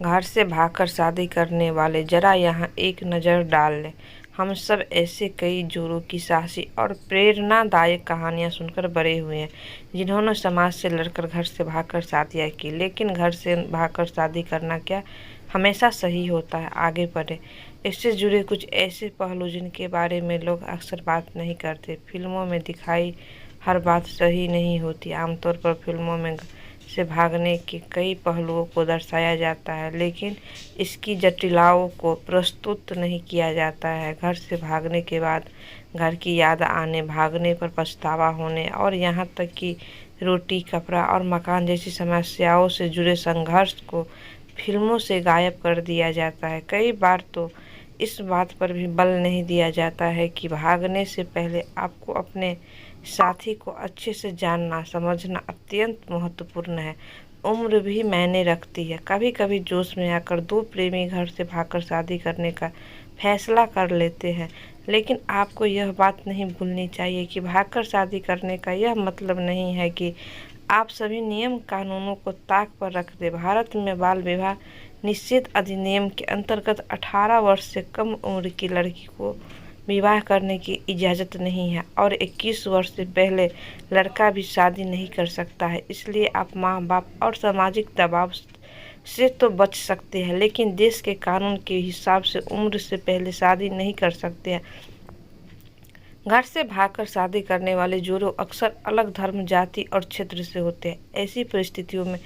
घर से भागकर शादी करने वाले जरा यहाँ एक नज़र डाल लें। हम सब ऐसे कई जोड़ों की साहसी और प्रेरणादायक कहानियाँ सुनकर बड़े हुए हैं, जिन्होंने समाज से लड़कर घर से भागकर शादियाँ की। लेकिन घर से भागकर शादी करना क्या हमेशा सही होता है? आगे बढ़े, इससे जुड़े कुछ ऐसे पहलू जिनके बारे में लोग अक्सर बात नहीं करते। फिल्मों में दिखाई हर बात सही नहीं होती। आमतौर पर फिल्मों में से भागने के कई पहलुओं को दर्शाया जाता है, लेकिन इसकी जटिलताओं को प्रस्तुत नहीं किया जाता है। घर से भागने के बाद घर की याद आने, भागने पर पछतावा होने और यहाँ तक कि रोटी, कपड़ा और मकान जैसी समस्याओं से जुड़े संघर्ष को फिल्मों से गायब कर दिया जाता है। कई बार तो इस बात पर भी बल नहीं दिया जाता है कि भागने से पहले आपको अपने साथी को अच्छे से जानना समझना अत्यंत महत्वपूर्ण है। उम्र भी मायने रखती है। कभी कभी जोश में आकर दो प्रेमी घर से भागकर शादी करने का फैसला कर लेते हैं, लेकिन आपको यह बात नहीं भूलनी चाहिए कि भागकर शादी करने का यह मतलब नहीं है कि आप सभी नियम कानूनों को ताक पर रख दें। भारत में बाल विवाह निषेध अधिनियम के अंतर्गत 18 वर्ष से कम उम्र की लड़की को विवाह करने की इजाज़त नहीं है और 21 वर्ष से पहले लड़का भी शादी नहीं कर सकता है। इसलिए आप माँ बाप और सामाजिक दबाव से तो बच सकते हैं, लेकिन देश के कानून के हिसाब से उम्र से पहले शादी नहीं कर सकते हैं। घर से भागकर शादी करने वाले जोड़े अक्सर अलग धर्म, जाति और क्षेत्र से होते हैं। ऐसी परिस्थितियों में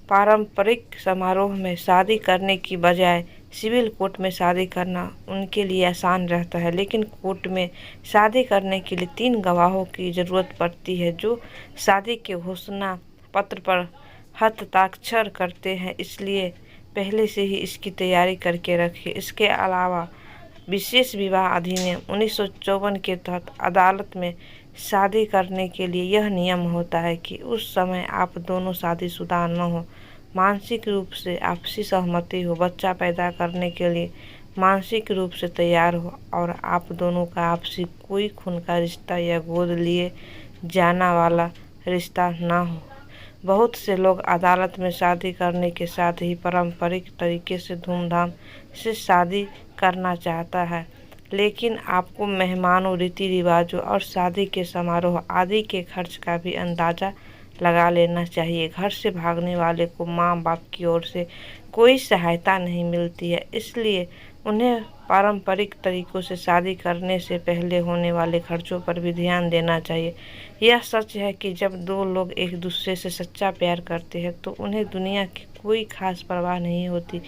पारंपरिक समारोह में शादी करने की बजाय सिविल कोर्ट में शादी करना उनके लिए आसान रहता है। लेकिन कोर्ट में शादी करने के लिए 3 गवाहों की ज़रूरत पड़ती है, जो शादी के घोषणा पत्र पर हस्ताक्षर करते हैं। इसलिए पहले से ही इसकी तैयारी करके रखिए। इसके अलावा विशेष विवाह अधिनियम 1954 के तहत अदालत में शादी करने के लिए यह नियम होता है कि उस समय आप दोनों शादीशुदा न हो, मानसिक रूप से आपसी सहमति हो, बच्चा पैदा करने के लिए मानसिक रूप से तैयार हो और आप दोनों का आपसी कोई खून का रिश्ता या गोद लिए जाना वाला रिश्ता न हो। बहुत से लोग अदालत में शादी करने के साथ ही पारंपरिक तरीके से धूमधाम से शादी करना चाहता है, लेकिन आपको मेहमानों, रीति रिवाजों और शादी के समारोह आदि के खर्च का भी अंदाज़ा लगा लेना चाहिए। घर से भागने वाले को माँ बाप की ओर से कोई सहायता नहीं मिलती है, इसलिए उन्हें पारंपरिक तरीकों से शादी करने से पहले होने वाले खर्चों पर भी ध्यान देना चाहिए। यह सच है कि जब दो लोग एक दूसरे से सच्चा प्यार करते हैं तो उन्हें दुनिया की कोई खास परवाह नहीं होती,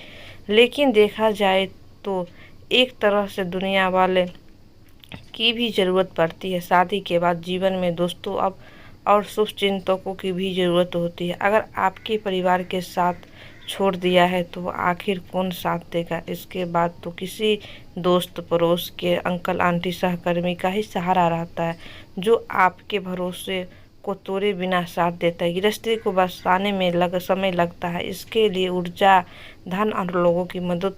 लेकिन देखा जाए तो एक तरह से दुनिया वाले की भी ज़रूरत पड़ती है। शादी के बाद जीवन में दोस्तों अब और शुभचिंतकों की भी ज़रूरत होती है। अगर आपके परिवार के साथ छोड़ दिया है तो आखिर कौन साथ देगा? इसके बाद तो किसी दोस्त, पड़ोस के अंकल आंटी, सहकर्मी का ही सहारा रहता है, जो आपके भरोसे को तोड़े बिना साथ देता है। गृहस्थी को बसाने में समय लगता है। इसके लिए ऊर्जा, धन और लोगों की मदद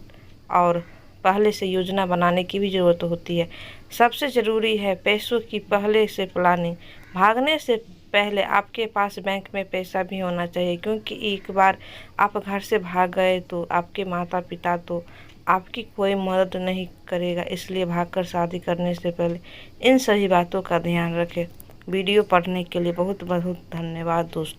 और पहले से योजना बनाने की भी ज़रूरत होती है। सबसे ज़रूरी है पैसों की पहले से प्लानिंग। भागने से पहले आपके पास बैंक में पैसा भी होना चाहिए, क्योंकि एक बार आप घर से भाग गए तो आपके माता पिता तो आपकी कोई मदद नहीं करेगा। इसलिए भागकर शादी करने से पहले इन सभी बातों का ध्यान रखें। वीडियो पढ़ने के लिए बहुत बहुत धन्यवाद दोस्तों।